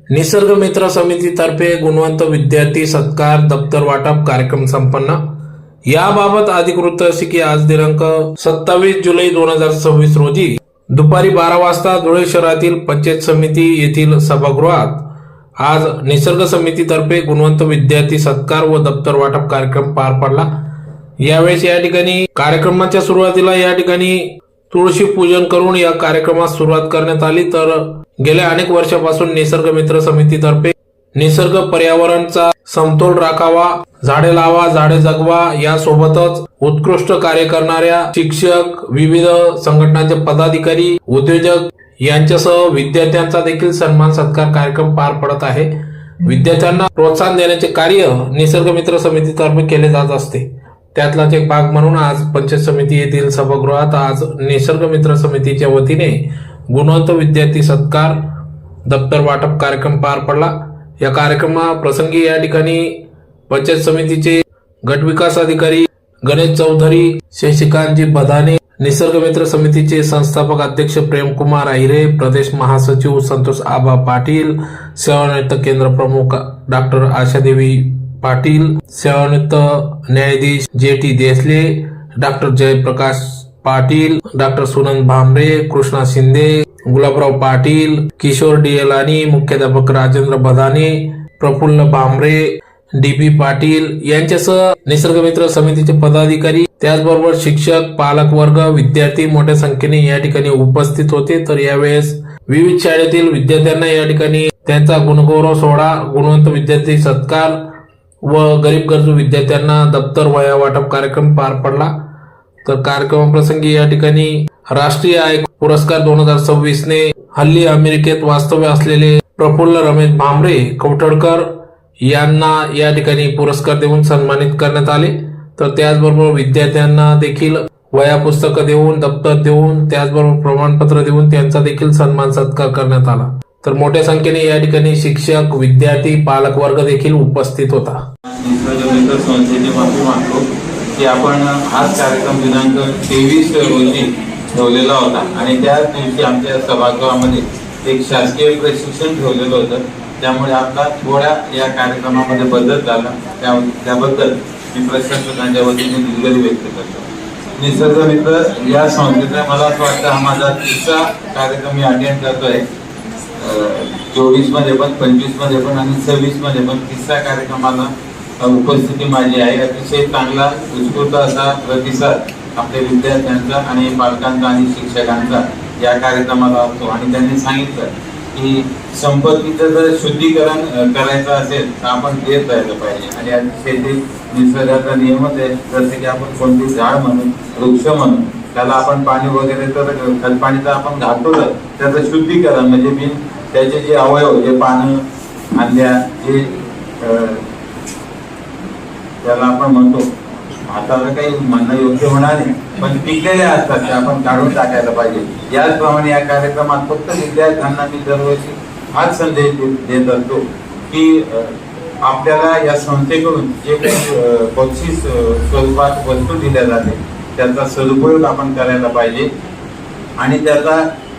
निसर्ग मित्र समितीतर्फे गुणवंत विद्यार्थी सत्कार दप्तर वाटप कार्यक्रम संपन्न। याबाबत अधिकृत अशी की आज दिनांक 27 जुलै 2026 रोजी दुपारी 12 वाजता धुळे शहरातील पंचायत समिती येथील सभागृहात आज निसर्ग समितीतर्फे गुणवंत विद्यार्थी सत्कार व दप्तर वाटप कार्यक्रम पार पडला। यावेळेस या ठिकाणी कार्यक्रमाच्या सुरुवातीला या ठिकाणी तुळशी पूजन करून या कार्यक्रमास सुरुवात करण्यात आली। तर गेल्या अनेक वर्षापासून निसर्ग मित्र समितीतर्फे निसर्ग पर्यावरणचा समतोल राखावा, झाडे लावा झाडे जगवा यासोबतच उत्कृष्ट कार्य करणाऱ्या शिक्षक, विविध संघटनांचे पदाधिकारी, उद्योजक यांच्यासह विद्यार्थ्यांचा देखील सन्मान सत्कार कार्यक्रम पार पडत आहे। विद्यार्थ्यांना प्रोत्साहन देण्याचे कार्य निसर्ग मित्र समितीतर्फे केले जात असते। त्यातलाच एक भाग म्हणून आज पंचायत समिती येथील सभागृहात आज निसर्ग मित्र समितीच्या वतीने गुणवंत विद्यार्थी सत्कार दप्तर वाटप कार्यक्रम पार पडला। या कार्यक्रमाप्रसंगी या ठिकाणी पंचायत समितीचे गट विकास अधिकारी गणेश चौधरी, शशिकांतजी बधाने, निसर्ग मित्र समितीचे संस्थापक अध्यक्ष प्रेमकुमार अहिरे, प्रदेश महासचिव संतोष आबा पाटील, सेवानिवृत्त केंद्र प्रमुख डॉक्टर आशादेवी पाटील, सेवानिवृत्त न्यायाधीश जे.टी. देसले, डॉक्टर जयप्रकाश पाटील, डॉक्टर सुनंद भामरे, कृष्णा शिंदे, गुलाबराव पाटील, किशोर डियलानी, मुख्याध्यापक राजेंद्र बधाने, प्रफुल्ल भामरे, डी.बी. पाटील यांच्यासह निसर्ग मित्र समितीचे पदाधिकारी, त्याचबरोबर शिक्षक, पालक वर्ग, विद्यार्थी मोठ्या संख्येने या ठिकाणी उपस्थित होते। तर यावेळेस विविध शाळेतील विद्यार्थ्यांना या ठिकाणी त्यांचा गुणगौरव सोहळा, गुणवंत विद्यार्थी सत्कार व गरीब गरजू विद्यार्थ्यांना दप्तर वह्या वाटप कार्यक्रम पार पडला। तर कार्यक्रमाप्रसंगी या ठिकाणी राष्ट्रीय आय पुरस्कार 2026 ने हल्ली अमेरिकेत वास्तव्य असलेले प्रफुल्ल रमेश भामरे कवठडकर यांना या ठिकाणी पुरस्कार देऊन सन्मानित करण्यात आले। तर त्याचबरोबर विद्यार्थ्यांना देखील वह्या पुस्तकं देऊन, दप्तर देऊन, त्याचबरोबर प्रमाणपत्र देऊन त्यांचा देखील सन्मान सत्कार करण्यात आला। तर मोठ्या संख्येने या ठिकाणी शिक्षक, विद्यार्थी, पालक वर्ग देखील उपस्थित होता। निसर्ग मित्र संस्थेची माफी मागतो की आपण हाच कार्यक्रम दिनांक 23 रोजी ठेवलेला होता आणि त्याच दिवशी आमच्या सभागृहामध्ये एक शासकीय प्रशिक्षण ठेवलेलं होतं। त्यामुळे आपला थोड्या या कार्यक्रमामध्ये बदल झाला, त्याबद्दल मी प्रशासनाच्या वतीने दिलगिरी व्यक्त करतो। निसर्ग मित्र या संस्थेचा मला असं वाटतं हा माझा 3रा कार्यक्रम मी अटेंड करतोय। 24 मध्ये पण, 25 मध्ये पण आणि 26 मध्ये पण 3रा कार्यक्रमाला उपस्थिती माझी आहे। अतिशय चांगला उत्स्फूर्त असा प्रतिसाद आपल्या विद्यार्थ्यांचा आणि पालकांचा आणि शिक्षकांचा या कार्यक्रमाला असतो। आणि त्यांनी सांगितलं की संपत्तीचं जर शुद्धीकरण करायचं असेल तर आपण देत राहिलं पाहिजे आणि अतिशय ते निसर्गाचा नियमच आहे। जसे की आपण कोणते झाड म्हणून, वृक्ष म्हणून, त्याला आपण पाणी वगैरे तर खतपाणी तर आपण घालतो, त्याचं शुद्धीकरण म्हणजे मी त्याचे जे अवयव, जे पानं, फांद्या, जे त्याला आपण म्हणतो, हाताला काही म्हणणं योग्य होणार नाही, पण पिकलेले असतात ते आपण काढून टाकायला पाहिजे। याचप्रमाणे या कार्यक्रमात फक्त विद्यार्थ्यांना मी दरवर्षी हाच संदेश देत असतो की आपल्याला या संस्थेकडून जे काही बक्षीस स्वरूपात वस्तू दिल्या जाते त्याचा सदुपयोग आपण करायला पाहिजे। आणि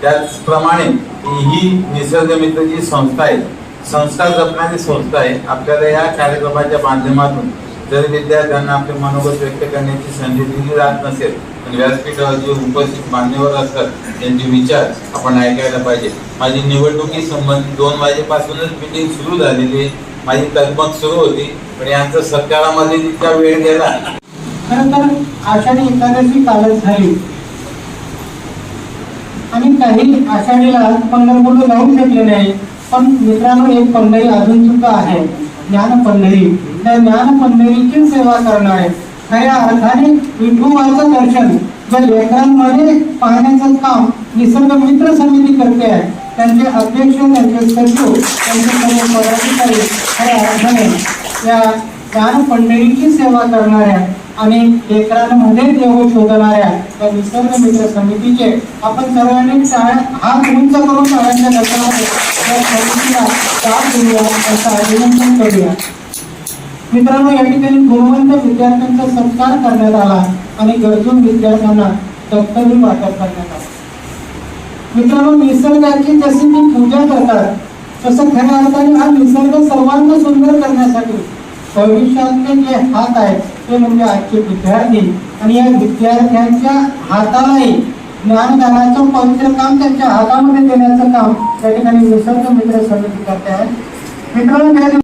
त्याचप्रमाणे ही निसर्ग मित्र जी संस्था आहे, संस्था जपणारी संस्था आहे। आपल्याला या कार्यक्रमाच्या माध्यमातून जर विद्यार्थ्यांना आपले मनोगत व्यक्त करण्याची संधी दिली जात नसेल पण व्यासपीठावर जे उपस्थित मान्यवर असतात त्यांचे विचार आपण ऐकायला पाहिजे। माझी निवडणुकी संबंधित 2 वाजेपासूनच मीटिंग सुरू झालेली आहे, माझी तगमग सुरू होती, पण यांचा सत्कारामध्ये जितका वेळ गेला। खरं तर आषाढी एकादशी कालच झाली आणि काही आषाढीला पंढरपूरला जाऊ शकले नाही, पण मित्रांनो एक पंढरी अजून सुद्धा आहे, ज्ञान पंढरी। त्या ज्ञान पंढरीची सेवा करणारे खऱ्या अर्थाने विठुरायाचं दर्शन ज्या लेकरांमध्ये पाहण्याचं काम निसर्ग मित्र समिती करते आहे, त्यांचे अध्यक्ष, त्यांचे सचिव, त्यांचे सर्व पदाधिकारी खऱ्या अर्थाने या ज्ञान पंढरीची सेवा करणाऱ्या आणि लेकरांमध्ये देव शोधणाऱ्या या निसर्ग मित्र समितीचे आपण सर्वांनी हात उंच करून टाळ्यांच्या दर्शनात या समितीला साथ देऊया, असं अभिनंदन करूया। मित्रांनो, या ठिकाणी गुणवंत विद्यार्थ्यांचा सत्कार करण्यात आला आणि गरजू विद्यार्थ्यांना दप्तरी वाटप करण्यात आला। मित्रांनो, निसर्गाची जशी ती पूजा करतात तसं खऱ्या अर्थाने हा निसर्ग सर्वांना सुंदर करण्यासाठी भविष्यातले जे हात आहेत ते म्हणजे आजचे विद्यार्थी, आणि या विद्यार्थ्यांच्या हातालाही ज्ञानदानाचं पवित्र काम त्यांच्या हातामध्ये देण्याचं काम त्या ठिकाणी निसर्ग मित्र समिती करते आहे. मित्रांनो,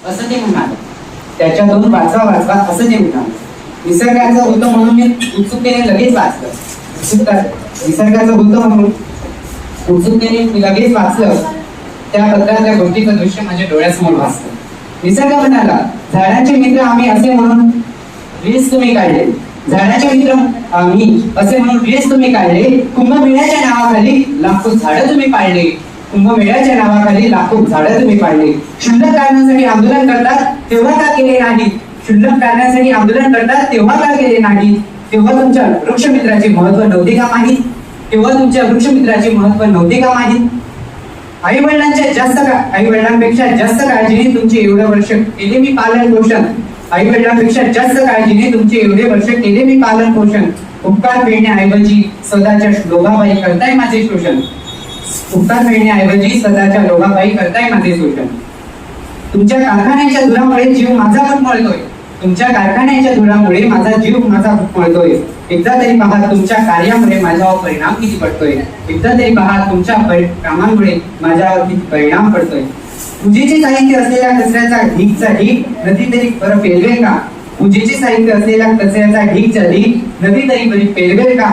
असं ते म्हणाले. त्याच्यातून वाचवा वाचवा असं ते म्हणाले. निसर्गाचं होतं म्हणून मी उत्सुकतेने लगेच वाचलं. निसर्गाचं होतं म्हणून उत्सुकतेने मी लगेच वाचलं. त्या पत्रातल्या गोष्टीचं दृश्य माझ्या डोळ्यासमोर वाचलं. निसर्ग म्हणाला, झाडाचे मित्र आम्ही असे म्हणून रील्स तुम्ही काढले. झाडाचे मित्र आम्ही असे म्हणून रील्स तुम्ही काढले. कुंभमेळ्याच्या नावाखाली लाखो झाडं तुम्ही पाळले. कुंभमेळ्याच्या नावाखाली लाखो झाडं तुम्ही पाळले. क्षुल्लक कारणासाठी आंदोलन करतात तेव्हा का केले नाही? क्षुल्लक कारणासाठी आंदोलन करतात तेव्हा का केले नाही? तेव्हा तुमच्या वृक्षमित्राचे महत्व नव्हते का माहीत? तेव्हा तुमच्या वृक्षमित्राचे महत्व नव्हते का माहीत? आई वडिलांपेक्षा जास्त काळजीने तुमचे एवढे वर्ष केले मी पालन पोषण. आई वडिलांपेक्षा जास्त काळजीने तुमचे एवढे वर्ष केले मी पालन पोषण. उपकार फेडण्याऐवजी स्वतःच्या लोभाबाई करताय माझे शोषण. उपकार फेडण्याऐवजी स्वतःच्या लोभाबाई करताय माझे शोषण. तुमच्या कारखान्याच्या धुरामुळे जीव माझा घुटमळतोय. तुमच्या कारखान्याच्या धुरामुळे माझा जीव घुटमळतोय. एकदा तरी पहा तुमच्या कार्यामुळे माझ्यावर परिणाम किती पडतोय. एकदा तरी पहा तुमच्या कामांमुळे माझ्यावर किती परिणाम पडतोय. पूजेचे साहित्य असलेल्या कचऱ्याचा ढीगचा ढीग नदी तरी बरं पेलवेल का? पूजेचे साहित्य असलेल्या कचऱ्याचा ढीगचा ढीग नदी तरी बरी पेलवेल का?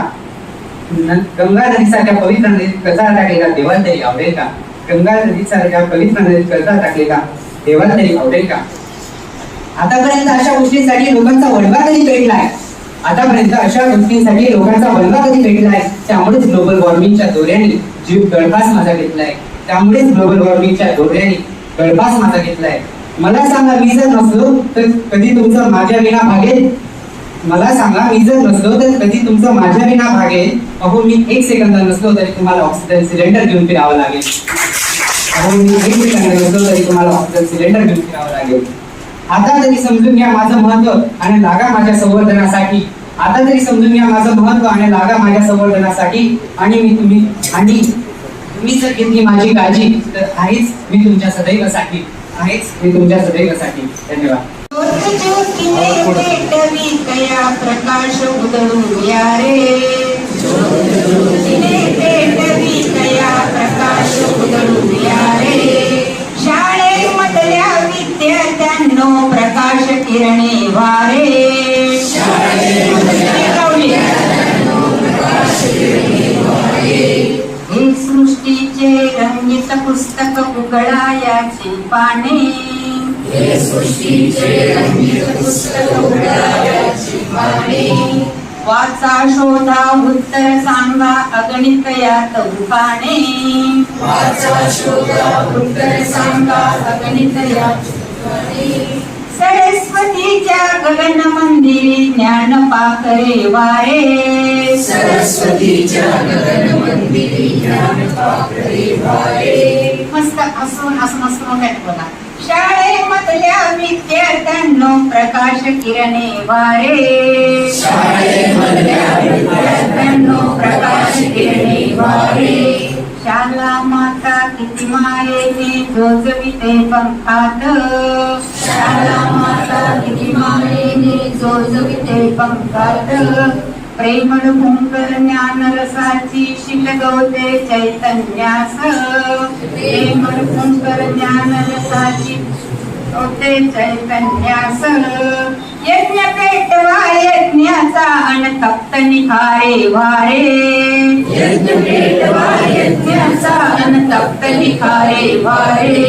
गंगा नदीसारख्या पवित्र नदीत कचरा टाकलेला देवाला तरी आवडेल का? गंगा नदीसारख्या पवित्र नदीत कचरा टाकलेला देवाला तरी आवडेल का? आतापर्यंत अशा गोष्टींसाठी लोकांचा वणवा कधी पेटलाय. आतापर्यंत अशा गोष्टींसाठी लोकांचा वणवा कधी पेटलाय. त्यामुळेच ग्लोबल वॉर्मिंगच्या दोऱ्याने जीव गळफास माझा घेतलाय. त्यामुळेच ग्लोबल वॉर्मिंगच्या दोऱ्याने गळफास माझा घेतलाय. मला सांगा, मी जर नसलो तर कधी तुमचं माझ्या विना भागेल? मला सांगा, मी जर नसलो तर कधी तुमचं माझ्या विना भागेल? अहो, मी एक सेकंद नसलो तरी तुम्हाला ऑक्सिजन सिलेंडर घेऊन फिरावं लागेल. अहो, मी एक सेकंद नसलो तरी तुम्हाला ऑक्सिजन सिलेंडर घेऊन फिरावं लागेल. आता तरी समजून घ्या माझं महत्व आणि लागा माझ्या संवर्धनासाठी. आता तरी समजून घ्या माझं महत्व आणि लागा माझ्या संवर्धनासाठी. आणि तुम्ही जर घेतली माझी काळजी तर आहेच मी तुमच्या सदैवसाठी. धन्यवाद. प्रकाश उदळूया रे. प्रकाश उदळूया रे. शाळेमधल्या विद्यार्थ्यांनो प्रकाश किरणे वारे. हे सृष्टीचे रंगीत पुस्तक उघडायाची पाने. वाचा शोधा उत्तर सांगा अगणित यात उखाणे. सरस्वतीच्या गगन मंदिरी ज्ञान पाखरे वारे. मस्त हसून मस्त बघा. शाळेमधल्या विद्यार्थ्यांनो प्रकाश किरणे वारे. शाला माता किती मायेने जोजविते पंखात. प्रेमळ भुंकर ज्ञानरसाची शिलगवते चैतन्यास प्रेमळ भुंकर ज्ञानरसाची होते चैतन्यास यज्ञ पेटवा यज्ञाचा अनतप्त निखारे वारे यज्ञ पेटवा यज्ञाचा अनतप्त निखारे वारे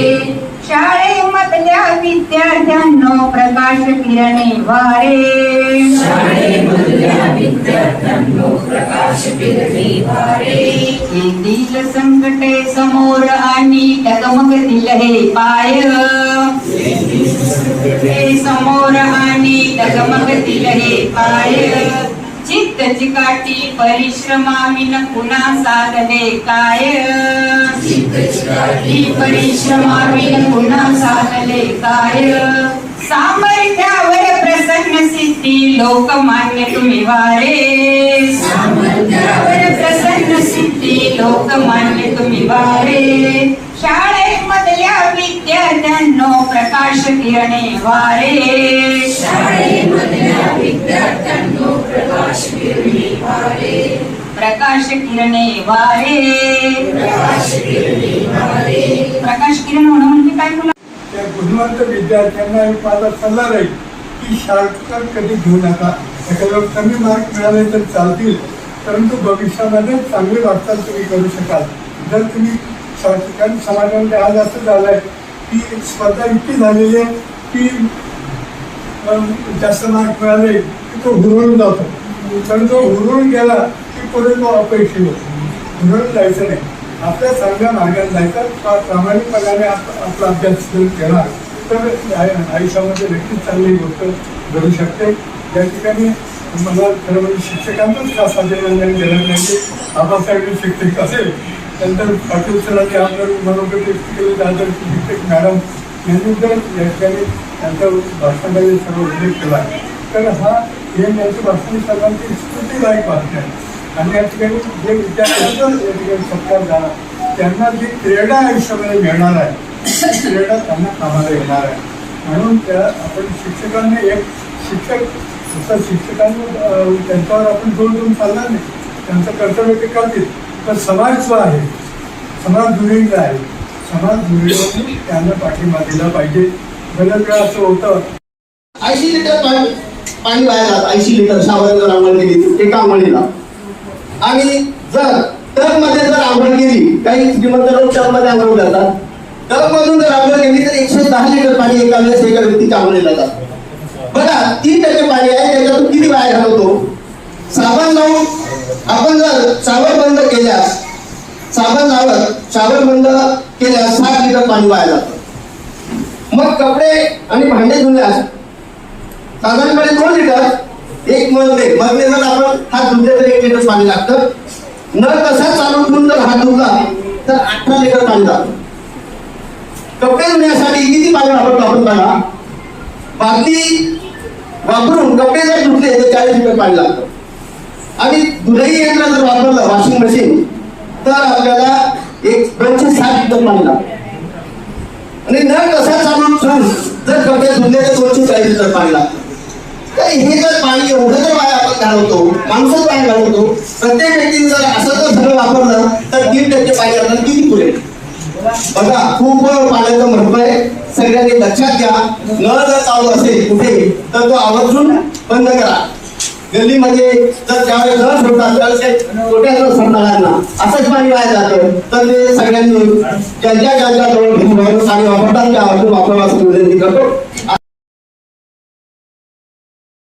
शाळेमधल्या विद्यार्थ्यांनो प्रकाश किरणे वारे शाळेमधल्या विद्यार्थ्यांनो प्रकाश किरणे वारे येतील संकटे समोर आणि डगमगतील हे पाय हे समोर आणि डगमगतील हे पाय चित्त चिकाटी परिश्रमाविन पुन्हा साधले काय चित्त चिकाटी परिश्रमाविन पुन्हा साधले काय सामर्थ्यावर प्रसन्न सिद्धी लोकमान्य तुम्ही वारे सामर्थ्यावर प्रसन्न सिद्धी लोकमान्य तुम्ही वारे शाळेमधल्या विद्यार्थ्यांनो प्रकाश किरणे वारे शाळेमधल्या विद्यार्थ्यांनो प्रकाश किरणे वारे प्रकाश किरणे वारे प्रकाश किरणे वारे प्रकाश किरण होणं म्हणजे काय तुला त्या गुणवंत विद्यार्थ्यांना एक माझा सल्ला राहील की शॉर्टकट कधी घेऊ नका. एखाद्याला कमी मार्क मिळाले तर चालतील, परंतु भविष्यामध्ये चांगले वाटचाल तुम्ही करू शकाल जर तुम्ही शॉर्टकट. समाजामध्ये आज असं झालं आहे की स्पर्धा इतकी झालेली आहे की जास्त मार्क मिळाले की तो हुरळून जातो, पण तो हुरळून गेला की पुढे तो अपयशी होतो. हुरळून जायचं नाही, आपल्या चांगल्या मार्गात जायचं, प्रामाणिकपणाने आपला अभ्यास केला तर आयुष्यामध्ये नक्कीच चांगली गोष्ट घडू शकते. या ठिकाणी मला खरं म्हणजे शिक्षकांचाच खास अभिनंदन केलं नाही. आबासाहेब शिक्षक असेल, नंतर पाटील सरांनी आपलं मनोगत व्यक्त केले, दादर शिक्षक मॅडम यांनी जर या ठिकाणी त्यांच्या भाषणामध्ये सर्व उल्लेख केला तर हे यांचं भाषण सर्वांची स्फूर्तीदायक वाटते. आणि या ठिकाणी जे विद्यार्थ्यांचा या ठिकाणी सत्कार झाला त्यांना जी प्रेरणा आयुष्यामध्ये मिळणार आहे ती प्रेरणा त्यांना कामाला येणार आहे. म्हणून आपण शिक्षकांनी एक शिक्षक शिक्षकांना त्यांच्यावर आपण जोर देऊन चालणार नाही, त्यांचं कर्तव्य ते करतील. तर समाज जो आहे, समाज दुरीचा आहे, समाज दुरीवर त्यांना पाठिंबा दिला पाहिजे. बऱ्याच वेळा असं होतं 80 लिटर पाणी वाया जात, 80 लिटर शावर जर आंघोळ केली एका आंघोळीला. आणि जर टबमध्ये जर आंघोळ केली, काही श्रीमंत लोक टबमध्ये आंघोळ करतात, टबमधून जर आंघोळ केली तर 110 लिटर पाणी एका वेळेस एका व्यक्तीच्या आंघोळीला जातं. बघा 3% पाणी आहे, त्याच्यातून किती वाया घालवतो. साबण लावून आपण जर शावर बंद केल्यास, शावर बंद केल्यास 7 लिटर पाणी वाया जातं. मग कपडे आणि भांडे धुण्यास साधारणपणे 2 लिटर एक मजले जर आपण हात धुतले तर 1 लिटर पाणी लागतं. नळ कसा चालू ठेवून जर हात धुतला तर 18 लिटर पाणी लागतं. कपडे धुण्यासाठी किती पाणी वापरतो आपण बघा. बादली वापरून कपडे जर धुतले तर 40 लिटर पाणी लागतं. आणि धुलाई यंत्र जर वापरलं वॉशिंग मशीन तर आपल्याला 260 लिटर पाणी लागतं. आणि नळ कसा चालू ठेवून जर कपडे धुतले तर 240 लिटर पाणी लागतं. तर हे जर पाणी एवढं जर वाया आपण घालवतो, माणसंच वाया घालवतो, प्रत्येक व्यक्तीने जर असं जर सगळं वापरलं तर 3% पाणी आपल्याला किती पुरेल. बघा खूप पाण्याचं महत्व आहे, सगळ्यांनी लक्षात घ्या. नळ जर चालू असेल कुठे तर तो आवर्जून बंद करा. गल्लीमध्ये जर ज्यावेळेस नळ सोडतात त्यावेळेस छोट्या जर सोडणाऱ्यांना असंच पाणी वाया जातं तर ते सगळ्यांनी ज्यांच्या जवळ पाणी वापरतात त्या वापरावं असं विनंती करतो.